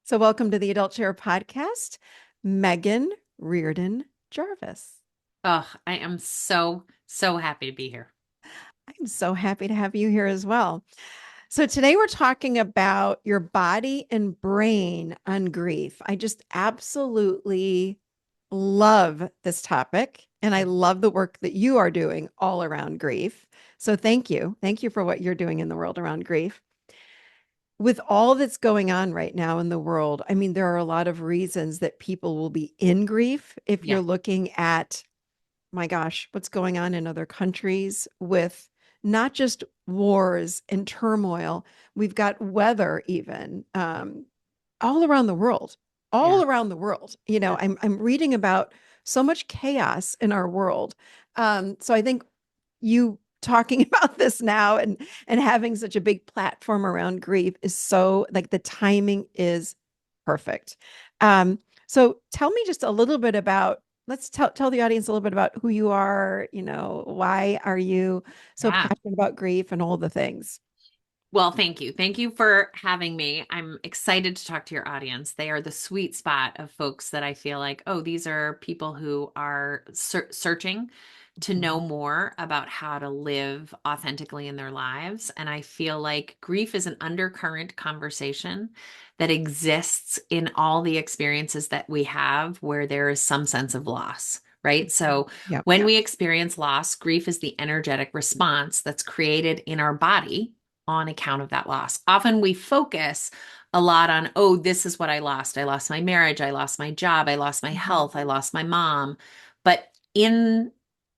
So, welcome to the Adult Chair podcast, Meghan Riordan Jarvis. Oh, I am so happy to be here. I'm so happy to have you here as well. So, today we're talking about your body and brain on grief. I just absolutely love this topic, and I love the work that you are doing all around grief. So, thank you. Thank you for what you're doing in the world around grief. With all that's going on right now in the world, I mean, there are a lot of reasons that people will be in grief. If Yeah, you're looking at, my gosh, what's going on in other countries with not just wars and turmoil, we've got weather even all around the world, yeah, all around the world. You know, yeah, I'm reading about so much chaos in our world. So I think you talking about this now and having such a big platform around grief is so like the timing is perfect. So tell me just a little bit about let's tell the audience a little bit about who you are, why are you so yeah. passionate about grief and all the things. Well, thank you. Thank you for having me. I'm excited to talk to your audience. They are the sweet spot of folks that I feel like, oh, these are people who are searching to know Mhm. more about how to live authentically in their lives. And I feel like grief is an undercurrent conversation that exists in all the experiences that we have where there is some sense of loss. Right. So Yep. when we experience loss, grief is the energetic response that's created in our body on account of that loss. Often we focus a lot on, oh, this is what I lost. I lost my marriage. I lost my job. I lost my Mhm. health. I lost my mom. But in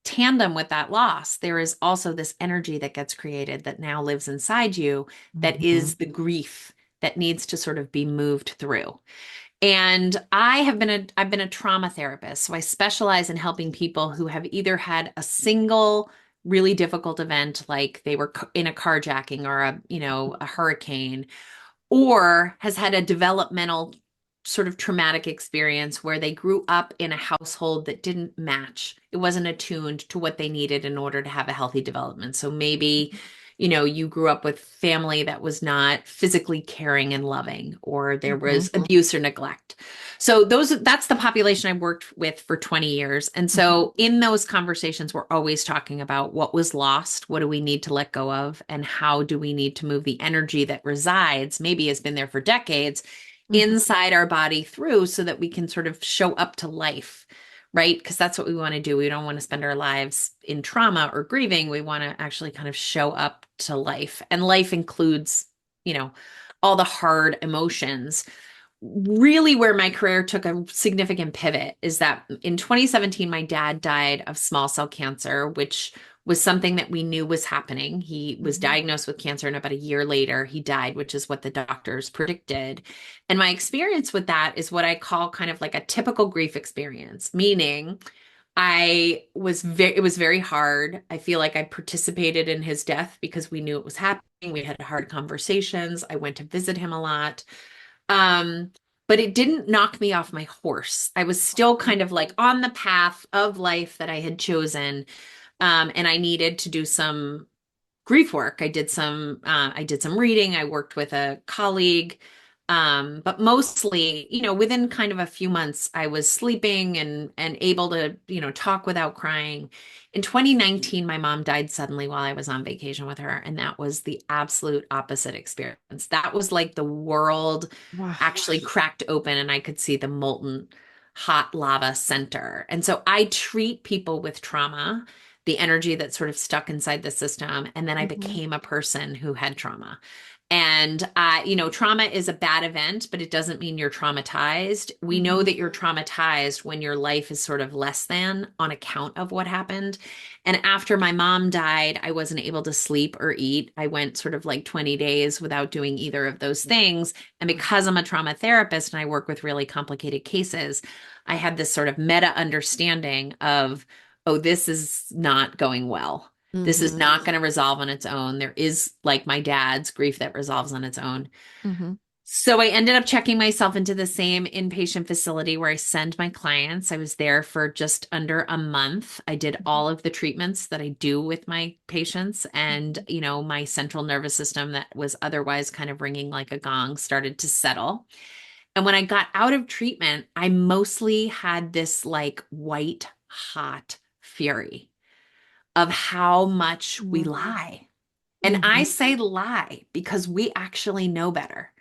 tandem with that loss, there is also this energy that gets created that now lives inside you that Mhm. is the grief that needs to sort of be moved through. And I've been a trauma therapist. So I specialize in helping people who have either had a single really difficult event like they were in a carjacking or a hurricane, or has had a developmental sort of traumatic experience where they grew up in a household that didn't match. It wasn't attuned to what they needed in order to have a healthy development. So maybe, you grew up with family that was not physically caring and loving, or there was Mhm. abuse or neglect. So that's the population I worked with for 20 years. And Mhm. so in those conversations, we're always talking about what was lost, what do we need to let go of, and how do we need to move the energy that resides, maybe has been there for decades, Mhm. inside our body through so that we can sort of show up to life, right? Because that's what we want to do. We don't want to spend our lives in trauma or grieving. We want to actually kind of show up to life. And life includes, you know, all the hard emotions. Really, where my career took a significant pivot is that in 2017, my dad died of small cell cancer, which was something that we knew was happening. He was Mhm. diagnosed with cancer, and about a year later, he died, which is what the doctors predicted. And my experience with that is what I call kind of like a typical grief experience, meaning it was very hard. I feel like I participated in his death because we knew it was happening. We had hard conversations. I went to visit him a lot. Um, but it didn't knock me off my horse. I was still kind of like on the path of life that I had chosen. And I needed to do some grief work. I did some reading. I worked with a colleague. But mostly, within kind of a few months, I was sleeping and able to, talk without crying. In 2019, my mom died suddenly while I was on vacation with her, and that was the absolute opposite experience. That was like the world Wow. actually cracked open and I could see the molten hot lava center. And so I treat people with trauma, the energy that's sort of stuck inside the system. And then I Mhm. became a person who had trauma. And, trauma is a bad event, but it doesn't mean you're traumatized. We know Mhm. that you're traumatized when your life is sort of less than on account of what happened. And after my mom died, I wasn't able to sleep or eat. I went sort of like 20 days without doing either of those things. And because I'm a trauma therapist and I work with really complicated cases, I had this sort of meta understanding of, oh, this is not going well. This is Mhm. not going to resolve on its own. There is, like my dad's, grief that resolves on its own. Mhm. So I ended up checking myself into the same inpatient facility where I send my clients. I was there for just under a month. I did Mhm. all of the treatments that I do with my patients, and, Mhm. my central nervous system that was otherwise kind of ringing like a gong started to settle. And when I got out of treatment, I mostly had this like white hot fury of how much we lie. And I Mm-hmm. say lie because we actually know better.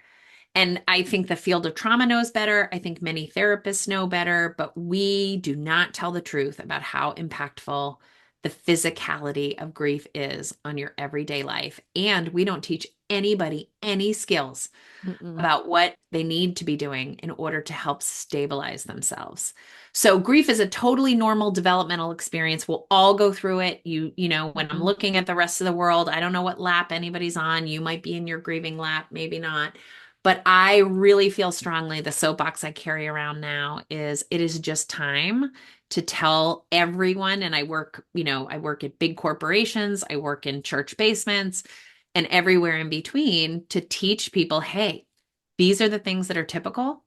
And I think the field of trauma knows better. I think many therapists know better, but we do not tell the truth about how impactful the physicality of grief is on your everyday life. And we don't teach anybody any skills Mm-mm. about what they need to be doing in order to help stabilize themselves. So grief is a totally normal developmental experience. We'll all go through it. When I'm Mm-hmm. looking at the rest of the world, I don't know what lap anybody's on. You might be in your grieving lap, maybe not. But I really feel strongly the soapbox I carry around now is it is just time to tell everyone. And I work at big corporations, I work in church basements and everywhere in between to teach people, hey, these are the things that are typical.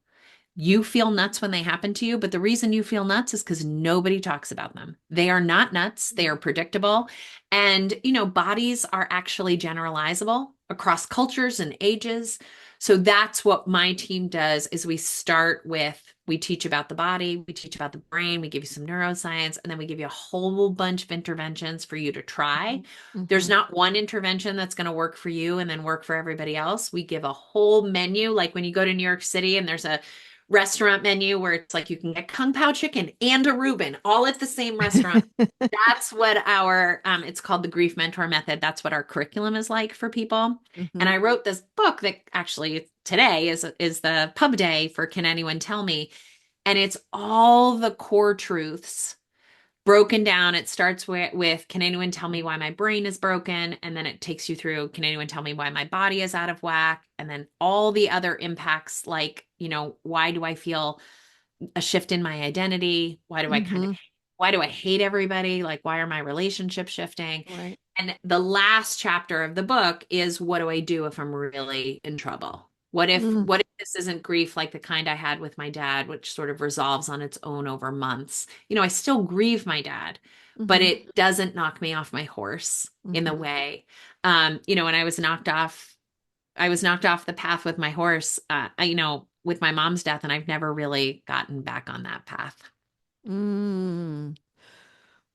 You feel nuts when they happen to you, but the reason you feel nuts is because nobody talks about them. They are not nuts, they are predictable. And, bodies are actually generalizable across cultures and ages. So that's what my team does is we teach about the body, we teach about the brain, we give you some neuroscience, and then we give you a whole bunch of interventions for you to try. There's Mm-hmm. not one intervention that's going to work for you and then work for everybody else. We give a whole menu, like when you go to New York City and there's a restaurant menu where it's like you can get Kung Pao chicken and a Reuben all at the same restaurant. That's what it's called the Grief Mentor Method. That's what our curriculum is like for people. And Mm-hmm. I wrote this book that actually today is the pub day for Can Anyone Tell Me? And it's all the core truths broken down. It starts with can anyone tell me why my brain is broken? And then it takes you through, can anyone tell me why my body is out of whack? And then all the other impacts, like, why do I feel a shift in my identity? Mm-hmm. Why do I hate everybody? Like, why are my relationships shifting? Right. And the last chapter of the book is what do I do if I'm really in trouble? Mm-hmm. What if this isn't grief like the kind I had with my dad, which sort of resolves on its own over months? I still grieve my dad, but Mm-hmm. it doesn't knock me off my horse in the way. When I was knocked off the path with my horse, with my mom's death, and I've never really gotten back on that path. Mm.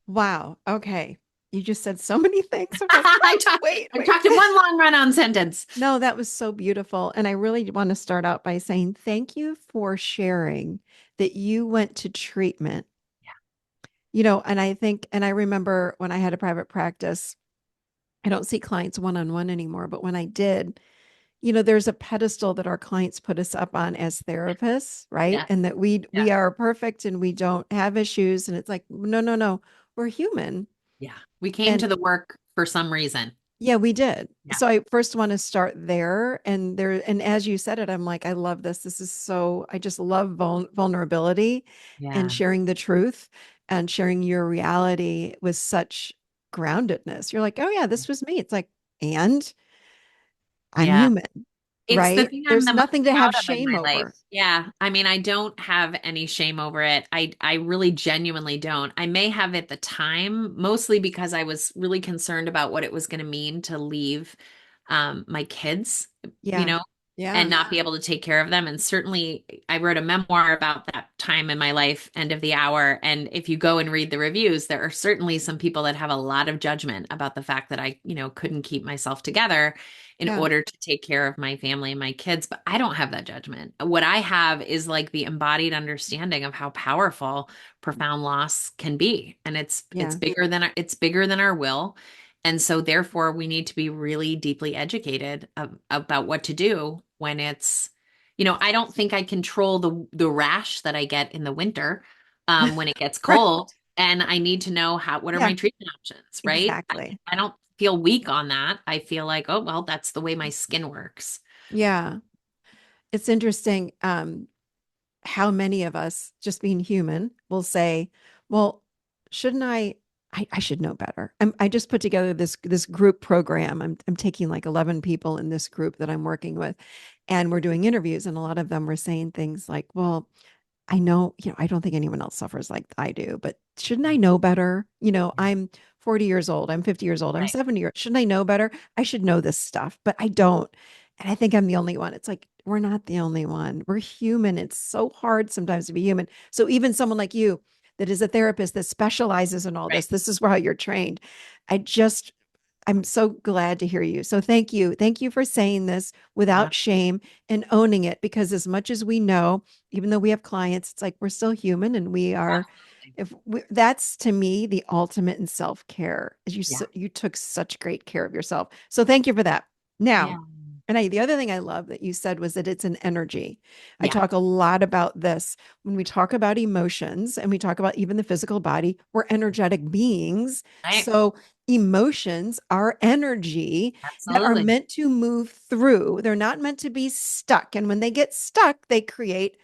Wow. Okay. You just said so many things. I'm like, I what? talked Wait, I wait. talked in one long run-on sentence. No, that was so beautiful. And I really want to start out by saying thank you for sharing that you went to treatment. And I think, and I remember when I had a private practice, I don't see clients one on one anymore, but when I did, there's a pedestal that our clients put us up on as therapists, right? Yeah. And that we Yeah. we are perfect and we don't have issues. And it's like, no, no, no, we're human. Yeah. We came And to the work for some reason. yeah, we did. Yeah. So I first want to start there. And as you said it, I'm like, I love this. This is so, I just love vulnerability and Yeah. sharing the truth and sharing your reality with such groundedness. You're like, oh, yeah, this was me. It's like, and I'm Yeah. human, It's the right? thing I'm There's the most nothing to have proud of in shame my life. over. Yeah. I mean, I don't have any shame over it. I really genuinely don't. I may have at the time, mostly because I was really concerned about what it was going to mean to leave my kids, you Yeah. know, and Yeah. not be able to take care of them. And certainly I wrote a memoir about that time in my life, End of the Hour. And if you go and read the reviews, there are certainly some people that have a lot of judgment about the fact that I, couldn't keep myself together in Yeah. order to take care of my family and my kids. But I don't have that judgment. What I have is like the embodied understanding of how powerful profound loss can be. And it's Yeah. bigger than our will. And so therefore we need to be really deeply educated about what to do when I don't think I control the rash that I get in the winter when it gets Right. cold. And I need to know what are Yeah. my treatment options, right? Exactly. I don't feel weak on that. I feel like, oh, well, that's the way my skin works. Yeah. It's interesting. How many of us, just being human, will say, well, shouldn't I should know better. I just put together this group program. I'm taking like 11 people in this group that I'm working with, and we're doing interviews, and a lot of them were saying things like, well, I know, I don't think anyone else suffers like I do, but shouldn't I know better? I'm 40 years old, I'm 50 years old, I'm Right. 70 years. Shouldn't I know better? I should know this stuff, but I don't. And I think I'm the only one. It's like, we're not the only one. We're human. It's so hard sometimes to be human. So even someone like you that is a therapist that specializes in all Right. this is how you're trained. I just I'm so glad to hear you. So thank you. Thank you for saying this Yeah. without shame and owning it, because as much as we know, even though we have clients, it's like we're still human, and we are, Absolutely. if we, that's to me the ultimate in self-care. Is Yeah. you took such great care of yourself. So thank you for that. Now, Yeah. the other thing I love that you said was that it's an energy. I Yeah. talk a lot about this when we talk about emotions and we talk about even the physical body. We're energetic beings. Right. So emotions are energy that are Absolutely. meant to move through. They're not meant to be stuck. And when they get stuck, they create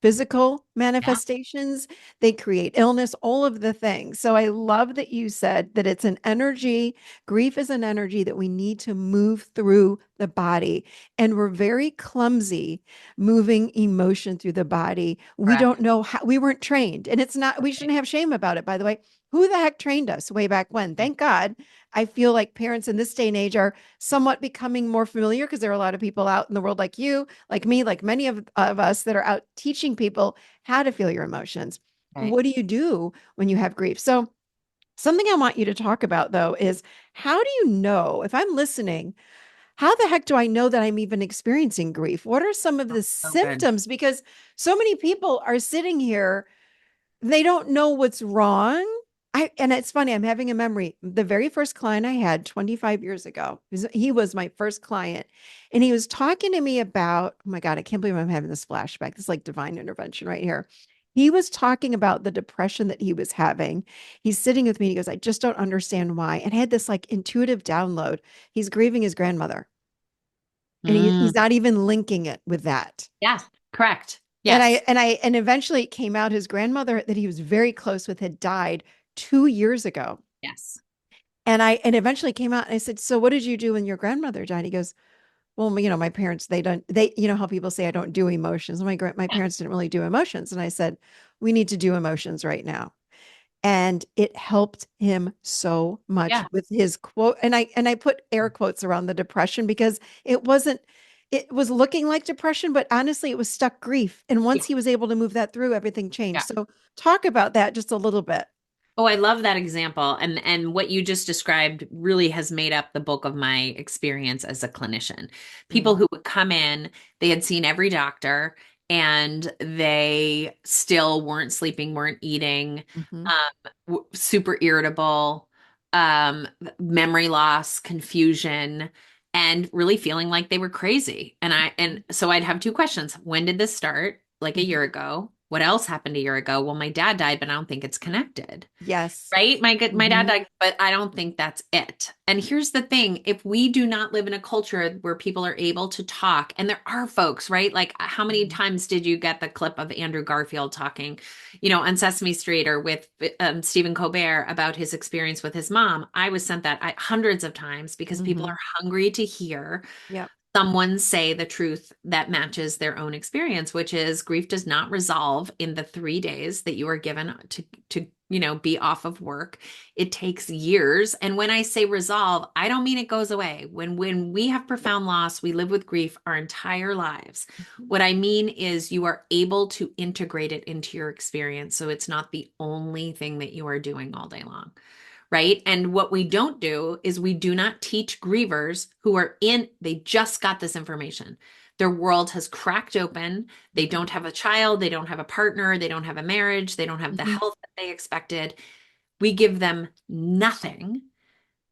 physical Yeah. manifestations, they create illness, all of the things. So I love that you said that it's an energy. Grief is an energy that we need to move through the body. And we're very clumsy moving emotion through the body. We Correct. don't know how, we weren't trained. And it's not, we Right. shouldn't have shame about it, by the way. Who the heck trained us way back when? Thank God. I feel like parents in this day and age are somewhat becoming more familiar, because there are a lot of people out in the world like you, like me, like many of us that are out teaching people how to feel your emotions. Right. What do you do when you have grief? So, something I want you to talk about though is, how do you know if I'm listening? How the heck do I know that I'm even experiencing grief? What are some of the So good. symptoms? Because so many people are sitting here, they don't know what's wrong. And it's funny, I'm having a memory. The very first client I had 25 years ago, he was my first client. And he was talking to me about, oh my God, I can't believe I'm having this flashback. This is like divine intervention right here. He was talking about the depression that he was having. He's sitting with me. He goes, I just don't understand why. And I had this like intuitive download. He's grieving his grandmother, and Mm. he's not even linking it with that. Yeah. Correct. And Yes. and eventually it came out his grandmother that he was very close with had died 2 years ago. Yes. And eventually came out, and I said, so what did you do when your grandmother died? He goes, well, my parents, they don't, they, how people say I don't do emotions. My Yeah. parents didn't really do emotions. And I said, we need to do emotions right now. And it helped him so much Yeah. with his quote. And I put air quotes around the depression, because it wasn't, it was looking like depression, but honestly, it was stuck grief. And Yeah. once he was able to move that through, everything changed. Yeah. So talk about that just a little bit. Oh, I love that example. And what you just described really has made up the bulk of my experience as a clinician. People Mm, who would come in, they had seen every doctor and they still weren't sleeping, weren't eating, hmm super irritable, memory loss, confusion, and really feeling like they were crazy. And so I'd have two questions. When did this start? Like a year hmm ago. What else happened a year ago? Well, my dad died, but I don't think it's connected. Yes. Right? My dad hmm died, but I don't think that's it. And here's the thing, if we do not live in a culture where people are able to talk, and there are folks, right? Like how many hmm times did you get the clip of Andrew Garfield talking, on Sesame Street or with Stephen Colbert about his experience with his mom? I was sent that hundreds of times because people hmm are hungry to hear Yep. someone say the truth that matches their own experience, which is grief does not resolve in the 3 days that you are given to be off of work. It takes years. And when I say resolve, I don't mean it goes away. When we have profound loss, we live with grief our entire lives. Mhm. What I mean is you are able to integrate it into your experience. So it's not the only thing that you are doing all day long, right? And what we don't do is we do not teach grievers who are they just got this information. Their world has cracked open. They Mhm. don't have a child, they don't have a partner, they don't have a marriage, they don't have the Mhm. health that they expected. We give them nothing.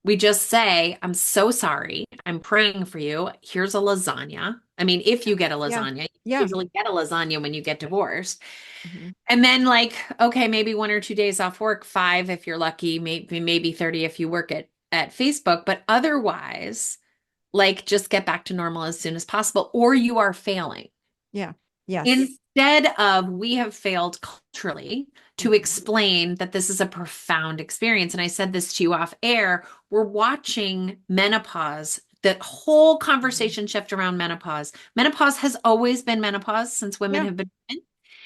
We just say, I'm so sorry. I'm praying for you. Here's a lasagna. I mean, if you get a Yeah. lasagna, you Yeah. usually get a lasagna when you get divorced. Mhm. And then like, okay, maybe 1 or 2 days off work, 5 if you're lucky, maybe 30 if you work at Facebook, but otherwise, like just get back to normal as soon as possible, or you are failing. Yeah. Yes. Instead of we have failed culturally to Mhm. explain that this is a profound experience. And I said this to you off air, we're watching menopause. The whole Mhm. conversation shift around menopause. Menopause has always been menopause since women Yeah. have been women.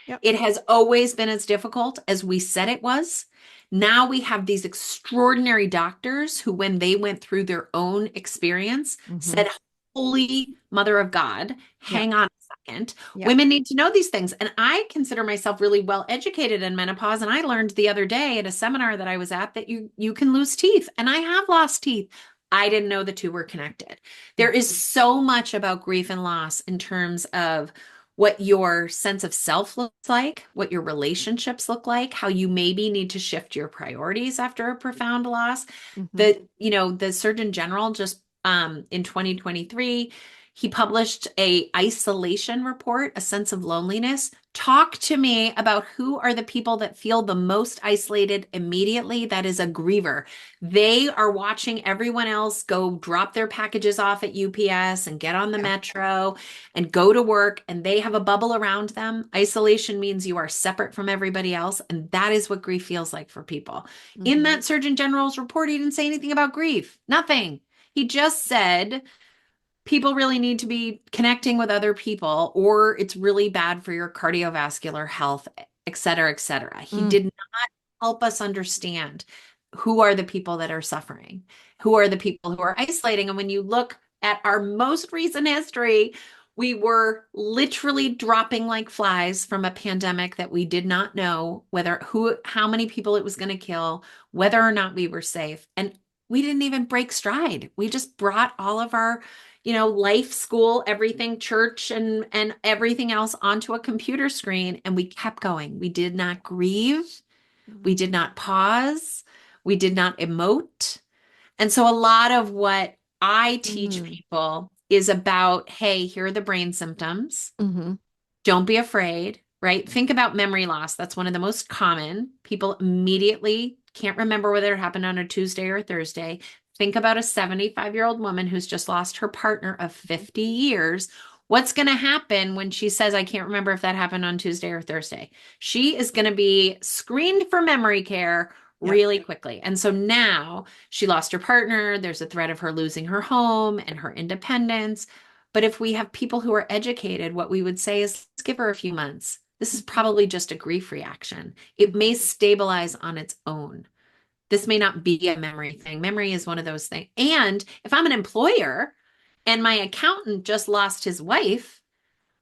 Yep. It has always been as difficult as we said it was. Now we have these extraordinary doctors who, when they went through their own experience, Mhm. said, holy mother of God. Yep. Hang on a second. Yep. Women need to know these things. And I consider myself really well educated in menopause. And I learned the other day at a seminar that I was at that you can lose teeth. And I have lost teeth. I didn't know the two were connected. There is so much about grief and loss in terms of what your sense of self looks like, what your relationships look like, how you maybe need to shift your priorities after a profound loss. Mm-hmm. The Surgeon General just in 2023, he published a isolation report, a sense of loneliness. Talk to me about who are the people that feel the most isolated immediately. That is a griever. They are watching everyone else go drop their packages off at UPS and get on the Yeah. metro and go to work, and they have a bubble around them. Isolation means you are separate from everybody else, and that is what grief feels like for people. In Mm-hmm. that Surgeon General's report, he didn't say anything about grief. Nothing. He just said people really need to be connecting with other people, or it's really bad for your cardiovascular health, et cetera, et cetera. He Mm. did not help us understand who are the people that are suffering, who are the people who are isolating. And when you look at our most recent history, we were literally dropping like flies from a pandemic that we did not know how many people it was going to kill, whether or not we were safe. And we didn't even break stride. We just brought all of our, life, school, everything, church, and everything else onto a computer screen, and we kept going. We did not grieve. We did not pause. We did not emote. And so a lot of what I teach Mm-hmm. people is about, hey, here are the brain symptoms. Mm-hmm. Don't be afraid, right? Think about memory loss. That's one of the most common. People immediately can't remember whether it happened on a Tuesday or a Thursday. Think about a 75-year-old woman who's just lost her partner of 50 years. What's going to happen when she says, I can't remember if that happened on Tuesday or Thursday? She is going to be screened for memory care Yep. really quickly. And so now she lost her partner. There's a threat of her losing her home and her independence. But if we have people who are educated, what we would say is, let's give her a few months. This is Mm-hmm. probably just a grief reaction. It may stabilize on its own. This may not be a memory thing. Memory is one of those things. And if I'm an employer and my accountant just lost his wife,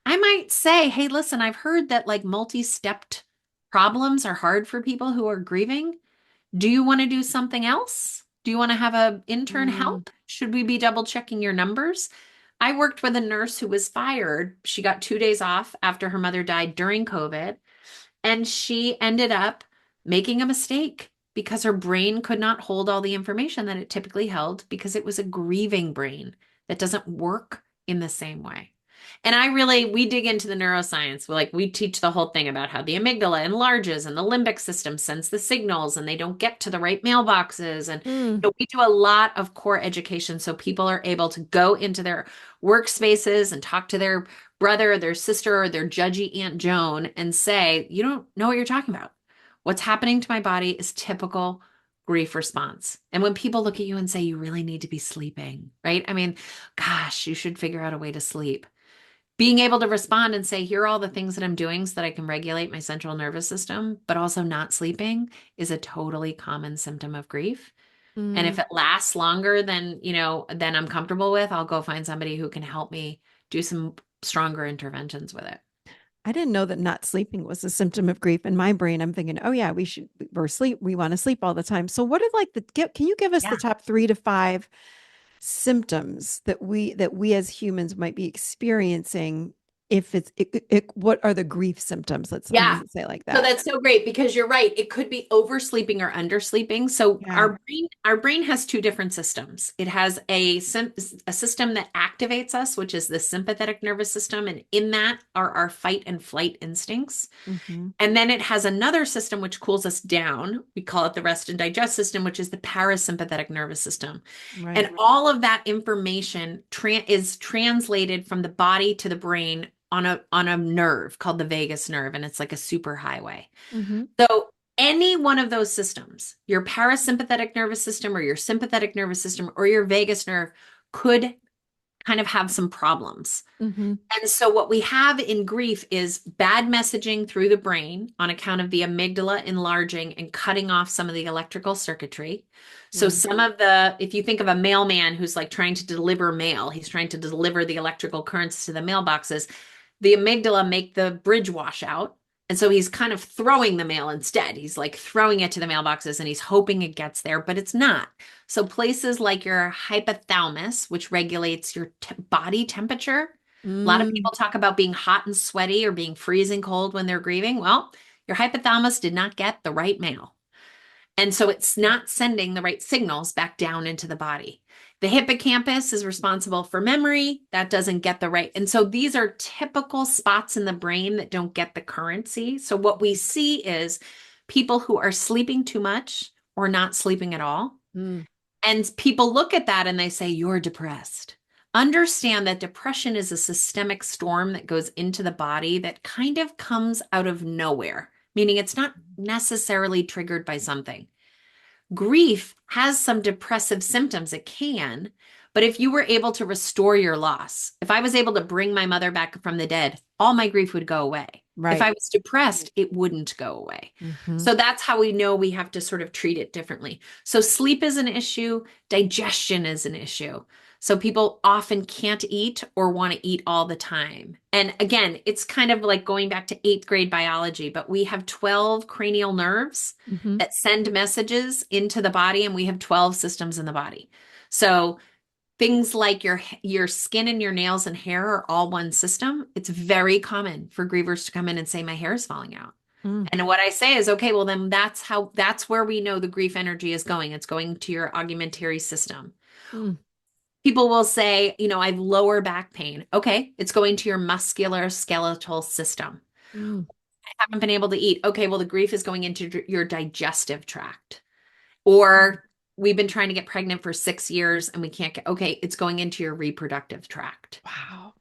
I might say, hey, listen, I've heard that like multi-stepped problems are hard for people who are grieving. Do you want to do something else? Do you want to have an intern Mm. help? Should we be double checking your numbers? I worked with a nurse who was fired. She got 2 days off after her mother died during COVID, and she ended up making a mistake because her brain could not hold all the information that it typically held because it was a grieving brain that doesn't work in the same way. And we dig into the neuroscience. We teach the whole thing about how the amygdala enlarges and the limbic system sends the signals and they don't get to the right mailboxes. And Mm. we do a lot of core education so people are able to go into their workspaces and talk to their brother or their sister or their judgy Aunt Joan and say, you don't know what you're talking about. What's happening to my body is typical grief response. And when people look at you and say, you really need to be sleeping, right? I mean, gosh, you should figure out a way to sleep. Being able to respond and say, here are all the things that I'm doing so that I can regulate my central nervous system, but also not sleeping is a totally common symptom of grief. And if Mm. it lasts longer than I'm comfortable with, I'll go find somebody who can help me do some stronger interventions with it. I didn't know that not sleeping was a symptom of grief. In my brain, I'm thinking, oh yeah, we're sleep. We want to sleep all the time. So what are like can you give us the Yeah. top 3 to 5 symptoms that we as humans might be experiencing if what are the grief symptoms? I'm Yeah. going to say it like So that. that's so great because you're right. It could be oversleeping or undersleeping. So Yeah. our brain has two different systems. It has a system that activates us, which is the sympathetic nervous system, and in that are our fight and flight instincts. Hmm. And then it has another system which cools us down. We call it the rest and digest system, which is the parasympathetic nervous system. Right. And all of that information is translated from the body to the brain on a nerve called the vagus nerve, and it's like a super highway. Hmm. So any one of those systems, your parasympathetic nervous system or your sympathetic nervous system or your vagus nerve could kind of have some problems. Mm-hmm. And so, what we have in grief is bad messaging through the brain on account of the amygdala enlarging and cutting off some of the electrical circuitry. So, Mm. some of the, if you think of a mailman who's like trying to deliver mail, he's trying to deliver the electrical currents to the mailboxes, the amygdala make the bridge wash out. And so he's kind of throwing the mail instead. He's like throwing it to the mailboxes and he's hoping it gets there, but it's not. So places like your hypothalamus, which regulates your body temperature. A lot of Mm. people talk about being hot and sweaty or being freezing cold when they're grieving. Well, your hypothalamus did not get the right mail. And so it's not sending the right signals back down into the body. The hippocampus is responsible for memory. That doesn't get the right. And so these are typical spots in the brain that don't get the currency. So what we see is people who are sleeping too much or not sleeping at all. Mm. And people look at that and they say, you're depressed. Understand that depression is a systemic storm that goes into the body that kind of comes out of nowhere, meaning it's not necessarily triggered by something. Grief has some depressive symptoms. It can, but if you were able to restore your loss, if I was able to bring my mother back from the dead, all my grief would go away. If I Right. was depressed, it wouldn't go away. Mm-hmm. So that's how we know we have to sort of treat it differently. So sleep is an issue, digestion is an issue. So people often can't eat or want to eat all the time. And again, it's kind of like going back to eighth grade biology, but we have 12 cranial nerves Mm-hmm. that send messages into the body, and we have 12 systems in the body. So things like your skin and your nails and hair are all one system. It's very common for grievers to come in and say, my hair is falling out. Mm. And what I say is, okay, well, then that's where we know the grief energy is going. It's going to your augmentary system. Mm. People will say, I have lower back pain. Okay, it's going to your muscular skeletal system. Mm. I haven't been able to eat. Okay, well, the grief is going into your digestive tract. Or we've been trying to get pregnant for 6 years and we can't get, okay, it's going into your reproductive tract. Wow.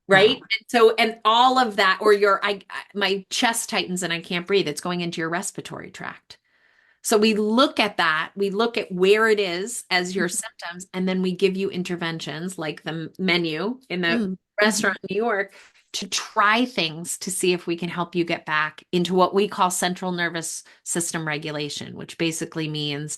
Right. Wow. And so, and all of that, or my chest tightens and I can't breathe, it's going into your respiratory tract. So we look at that, we look at where it is as your symptoms, and then we give you interventions like the menu in the Mm. restaurant in New York to try things to see if we can help you get back into what we call central nervous system regulation, which basically means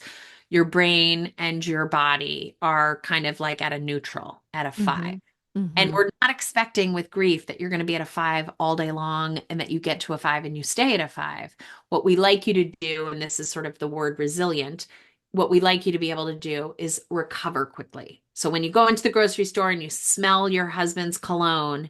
your brain and your body are kind of like at a neutral, at a five. Mm-hmm. And Mm-hmm. we're not expecting with grief that you're going to be at a five all day long and that you get to a five and you stay at a five. What we like you to do, and this is sort of the word resilient, what we like you to be able to do is recover quickly. So when you go into the grocery store and you smell your husband's cologne,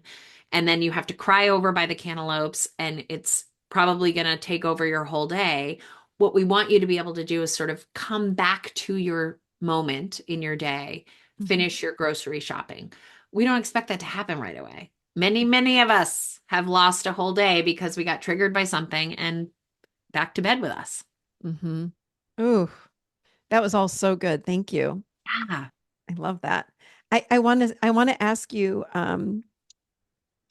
and then you have to cry over by the cantaloupes, and it's probably going to take over your whole day, what we want you to be able to do is sort of come back to your moment in your day, Mm-hmm. finish your grocery shopping. We don't expect that to happen right away. Many, many of us have lost a whole day because we got triggered by something and back to bed with us. Mm-hmm. Ooh, that was all so good. Thank you. Yeah. I love that. I want to ask you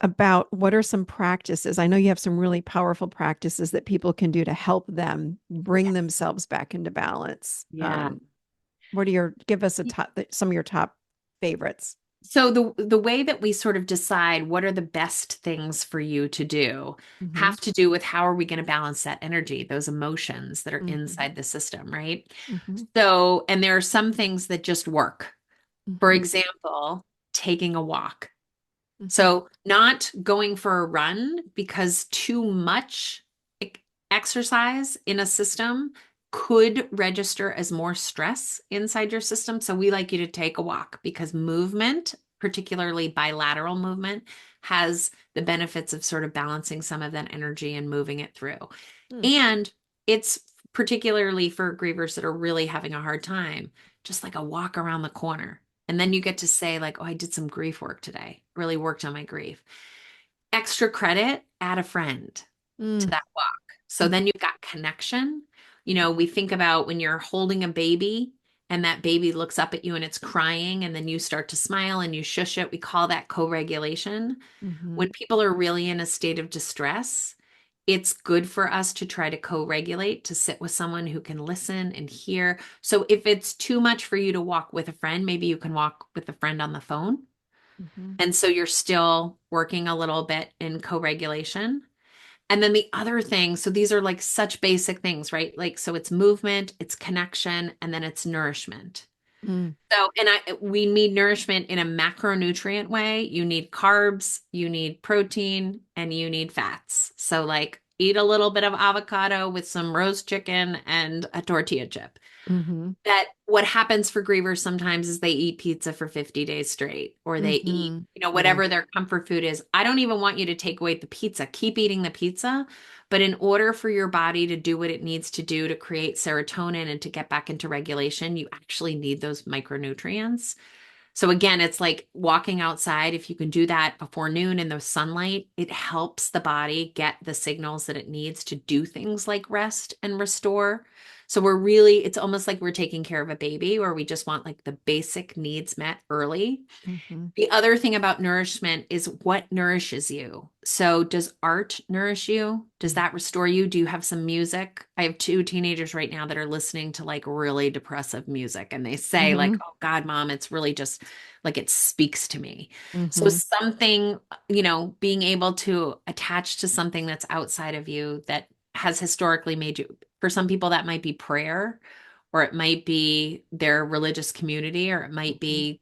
about what are some practices. I know you have some really powerful practices that people can do to help them bring themselves back into balance. Yeah. What are your give us some of your top favorites? So the way that we sort of decide what are the best things for you to do Mm-hmm. have to do with how are we going to balance that energy, those emotions that are Mm-hmm. inside the system, right? Mm-hmm. So, and there are some things that just work. For Mm-hmm. example, taking a walk. Mm-hmm. So, not going for a run because too much exercise in a system could register as more stress inside your system. So, we like you to take a walk because movement, particularly bilateral movement, has the benefits of sort of balancing some of that energy and moving it through. Mm. And it's particularly for grievers that are really having a hard time, just like a walk around the corner. And then you get to say, like, oh, I did some grief work today, really worked on my grief. Extra credit, add a friend to Mm. that walk. So then you've got connection. We think about when you're holding a baby and that baby looks up at you and it's crying, and then you start to smile and you shush it. We call that co-regulation. Mm-hmm. When people are really in a state of distress, it's good for us to try to co-regulate, to sit with someone who can listen and hear. So if it's too much for you to walk with a friend, maybe you can walk with a friend on the phone. Mhm. And so you're still working a little bit in co-regulation. And then the other thing, so these are like such basic things, right? Like, so it's movement, it's connection, and then it's nourishment. Mm. So, we need nourishment in a macronutrient way. You need carbs, you need protein, and you need fats. So, like, eat a little bit of avocado with some roast chicken and a tortilla chip. Mhm. That what happens for grievers sometimes is they eat pizza for 50 days straight, or they eat, Mhm. Yeah. whatever their comfort food is. I don't even want you to take away the pizza. Keep eating the pizza. But in order for your body to do what it needs to do to create serotonin and to get back into regulation, you actually need those micronutrients. So again, it's like walking outside. If you can do that before noon in the sunlight, it helps the body get the signals that it needs to do things like rest and restore. So it's almost like we're taking care of a baby, or we just want like the basic needs met early. Mhm. The other thing about nourishment is what nourishes you. So, does art nourish you? Does Mm. that restore you? Do you have some music? I have two teenagers right now that are listening to like really depressive music, and they say, like, Mhm. oh God, mom, it's really just like it speaks to me. So, Mhm. something, being able to attach to something that's outside of you that has historically made you, for some people, that might be prayer, or it might be their religious community, or it might Mhm. be,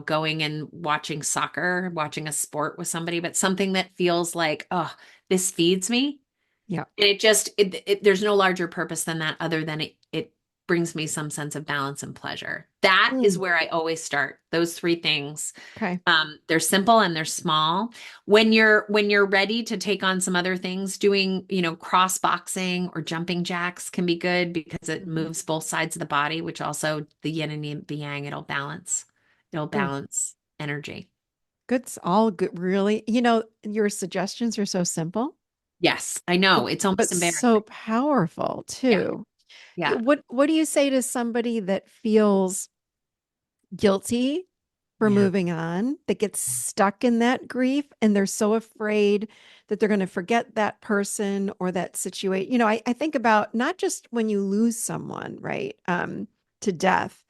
going and watching soccer, watching a sport with somebody, but something that feels like, oh, this feeds me. Yeah. And there's no larger purpose than that other than it brings me some sense of balance and pleasure. That is Mm. where I always start. Those three things. Okay. They're simple and they're small. When you're ready to take on some other things, doing, cross boxing or jumping jacks can be good because it Mhm. moves both sides of the body, which also the yin and the yang, it'll balance. It'll Ooh, balance energy. all good, really. Your suggestions are so simple, Yes, I know. It's but almost so embarrassing. powerful Yeah, too. yeah. What do you say to somebody that feels guilty for Yeah. moving on, that gets stuck in that grief and they're so afraid that they're going to forget that person or that situation? I think about not just when you lose someone, right? To death.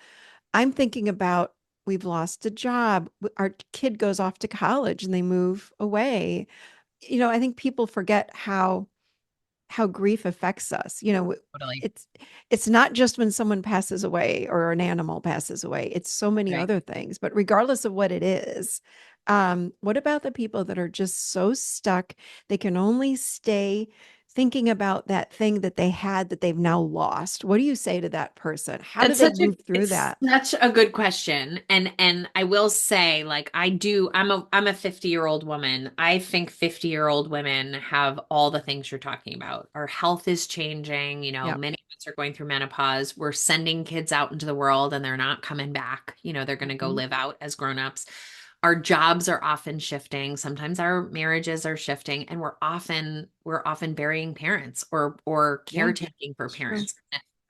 I'm thinking about we've lost a job. Our kid goes off to college and they move away. I think people forget how grief affects us. Totally. It's it's not just when someone passes away or an animal passes away. It's so many Right. other things. But regardless of what it is, what about the people that are just so stuck they can only stay thinking about that thing that they had that they've now lost? What do you say to that person? How do That's they such a move through it's that? such a good question. And I will say, like, I'm a 50-year-old woman. I think 50-year-old women have all the things you're talking about. Our health is changing, Yep. many of us are going through menopause. We're sending kids out into the world and they're not coming back. They're going to go Mhm. live out as grown-ups. Our jobs are often shifting. Sometimes our marriages are shifting, and we're often burying parents or Yeah, caretaking for it's true. parents.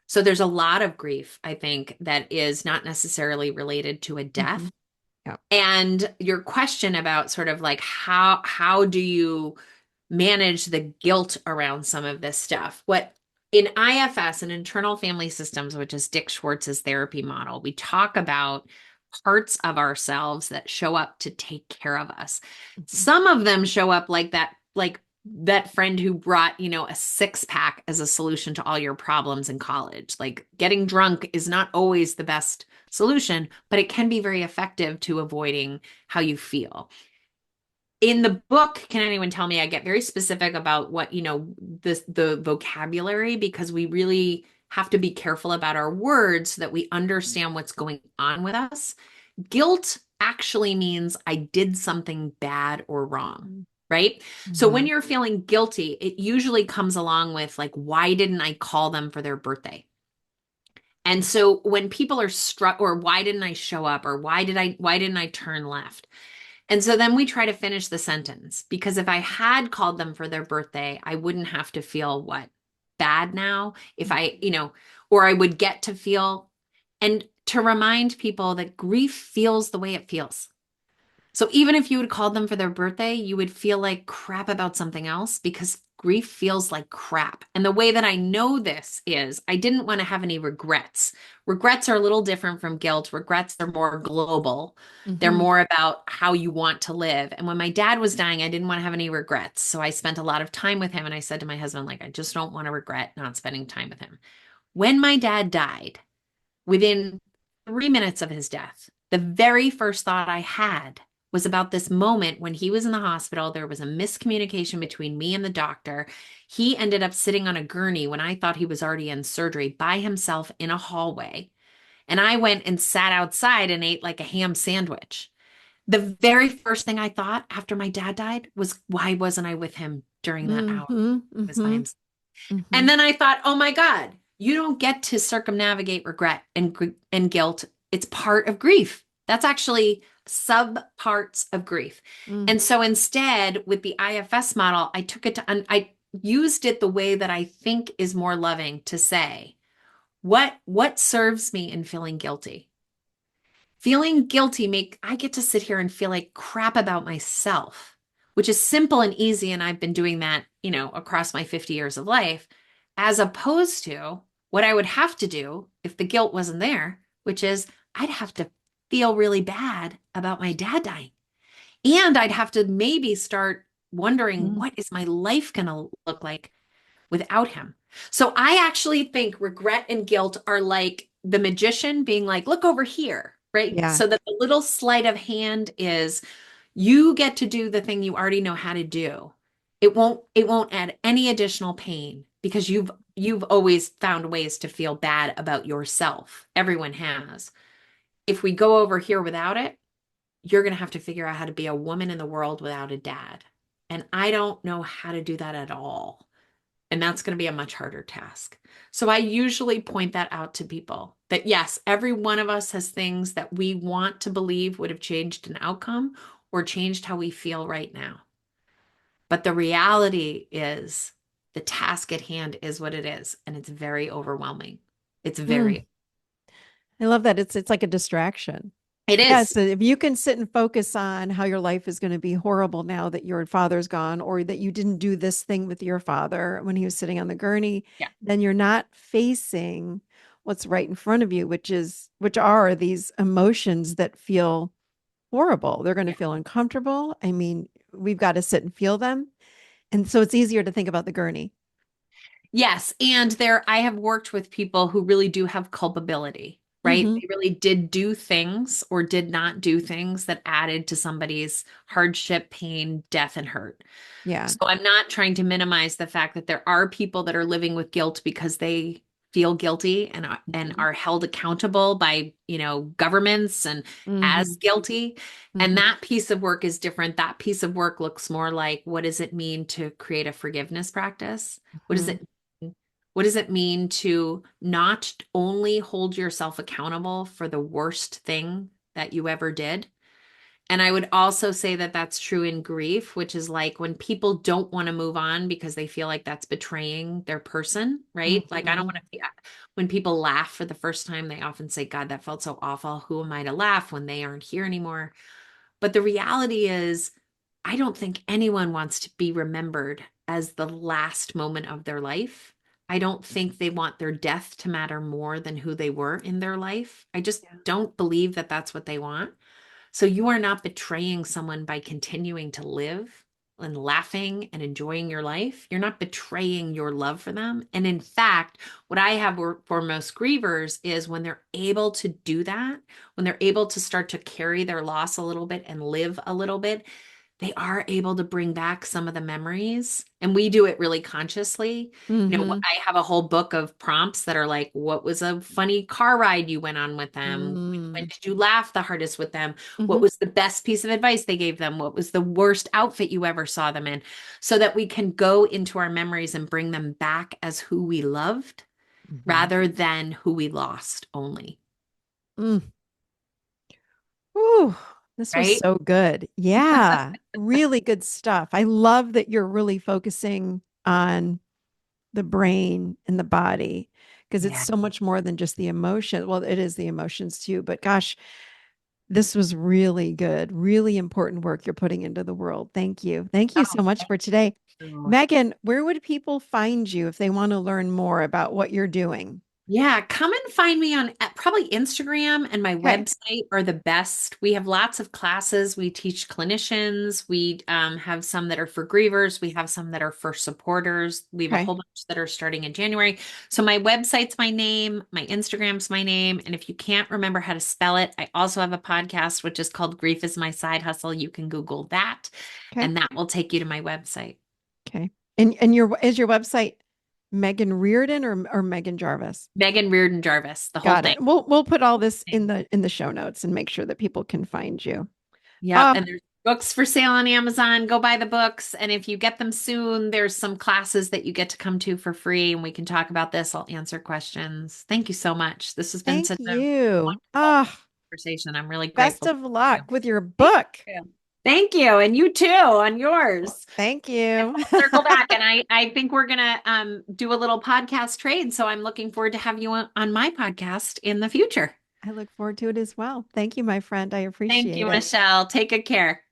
So there's a lot of grief, I think, that is not necessarily related to a death. Mhm. Yeah. And your question about sort of like how do you manage the guilt around some of this stuff? What in IFS and internal family systems, which is Dick Schwartz's therapy model, we talk about parts of ourselves that show up to take care of us. Mhm. Some of them show up like that friend who brought, a six pack as a solution to all your problems in college. Like getting drunk is not always the best solution, but it can be very effective to avoiding how you feel. In the book, can anyone tell me? I get very specific about what, the vocabulary, because we really have to be careful about our words so that we understand what's going on with us. Guilt actually means I did something bad or wrong, right? So when Mhm. you're feeling guilty, it usually comes along with like, why didn't I call them for their birthday? And so when people are struck, or why didn't I show up, or why didn't I turn left? And so then we try to finish the sentence, because if I had called them for their birthday, I wouldn't have to feel what? Bad now. If or I would get to feel, and to remind people that grief feels the way it feels. So even if you had called them for their birthday, you would feel like crap about something else, because grief feels like crap. And the way that I know this is I didn't want to have any regrets. Regrets are a little different from guilt. Regrets are more global. They're Mm-hmm. more about how you want to live. And when my dad was dying, I didn't want to have any regrets. So I spent a lot of time with him. And I said to my husband, like, I just don't want to regret not spending time with him. When my dad died, within 3 minutes of his death, the very first thought I had was about this moment when he was in the hospital. There was a miscommunication between me and the doctor. He ended up sitting on a gurney when I thought he was already in surgery by himself in a hallway. And I went and sat outside and ate like a ham sandwich. The very first thing I thought after my dad died was, why wasn't I with him during that hour? Mm-hmm. He was by Mm-hmm. himself. Mm-hmm. And then I thought, oh my God, you don't get to circumnavigate regret and guilt. It's part of grief. That's actually sub parts of grief. Mm. And so instead, with the IFS model, I took it to, I used it the way that I think is more loving to say, what serves me in feeling guilty? Feeling guilty make I get to sit here and feel like crap about myself, which is simple and easy. And I've been doing that, across my 50 years of life, as opposed to what I would have to do if the guilt wasn't there, which is I'd have to feel really bad about my dad dying. And I'd have to maybe start wondering, Mm. what is my life going to look like without him? So I actually think regret and guilt are like the magician being like, look over here, right? Yeah. So that the little sleight of hand is you get to do the thing you already know how to do. It won't add any additional pain because you've always found ways to feel bad about yourself. Everyone has. If we go over here without it, you're going to have to figure out how to be a woman in the world without a dad. And I don't know how to do that at all. And that's going to be a much harder task. So I usually point that out to people that yes, every one of us has things that we want to believe would have changed an outcome or changed how we feel right now. But the reality is the task at hand is what it is. And it's very overwhelming. It's Mm. very, I love that. It's like a distraction. it is. Yes, if you can sit and focus on how your life is going to be horrible now that your father's gone, or that you didn't do this thing with your father when he was sitting on the gurney, Yeah. then you're not facing what's right in front of you, which are these emotions that feel horrible. They're going to Yeah. feel uncomfortable. I mean, we've got to sit and feel them. And so it's easier to think about the gurney. Yes, and I have worked with people who really do have culpability, right? Hmm. They really did do things or did not do things that added to somebody's hardship, pain, death, and hurt. Yeah. So I'm not trying to minimize the fact that there are people that are living with guilt because they feel guilty and Hmm. are held accountable by, governments and as Hmm. guilty. And Hmm. that piece of work is different. That piece of work looks more like, what does it mean to create a forgiveness practice? What does Hmm. it what does it mean to not only hold yourself accountable for the worst thing that you ever did? And I would also say that that's true in grief, which is like when people don't want to move on because they feel like that's betraying their person, right? Like, I don't Hmm. want to, when people laugh for the first time, they often say, God, that felt so awful. Who am I to laugh when they aren't here anymore? But the reality is, I don't think anyone wants to be remembered as the last moment of their life. I don't think they want their death to matter more than who they were in their life. I just don't believe that that's what they want. So you are not betraying someone by continuing to live and laughing and enjoying your life. You're not betraying your love for them. And in fact, what I have for most grievers is when they're able to do that, when they're able to start to carry their loss a little bit and live a little bit, they are able to bring back some of the memories. And we do it really consciously. Hmm. I have a whole book of prompts that are like, what was a funny car ride you went on with them? When Hmm. did you laugh the hardest with them? What Hmm. was the best piece of advice they gave them? What was the worst outfit you ever saw them in? So that we can go into our memories and bring them back as who we loved Hmm. rather than who we lost only, Mm. Ooh, this was right? so good. Yeah, really good stuff. I love that you're really focusing on the brain and the body because it's Yeah. so much more than just the emotion. Well, it is the emotions too, but gosh, This was really good, really important work you're putting into the world. Thank you. Thank you Oh, so much thank for today. you. Megan, where would people find you if they want to learn more about what you're doing? Yeah, come and find me on probably Instagram, and my Okay. website are the best. We have lots of classes. We teach clinicians. We have some that are for grievers. We have some that are for supporters. We have a Okay. whole bunch that are starting in January. So my website's my name, my Instagram's my name, and if you can't remember how to spell it, I also have a podcast which is called Grief is My Side Hustle. You can Google that, Okay. and that will take you to my website. Okay. And your website Megan Riordan or Megan Jarvis? Meghan Riordan Jarvis, the whole Got thing. it. We'll put all this in the show notes and make sure that people can find you. Yep. Uh, And there's books for sale on Amazon. Go buy the books. And if you get them soon, there's some classes that you get to come to for free, and we can talk about this. I'll answer questions. Thank you so much. This has been Thank such a you. wonderful conversation. I'm really Best grateful of for you. luck with your Thank book. you. Thank you. And you too on yours. Thank And you. we'll circle back. And I think we're gonna do a little podcast trade. So I'm looking forward to have you on my podcast in the future. I look forward to it as well. Thank you, my friend. I Thank you, appreciate it. Michelle. Take good care.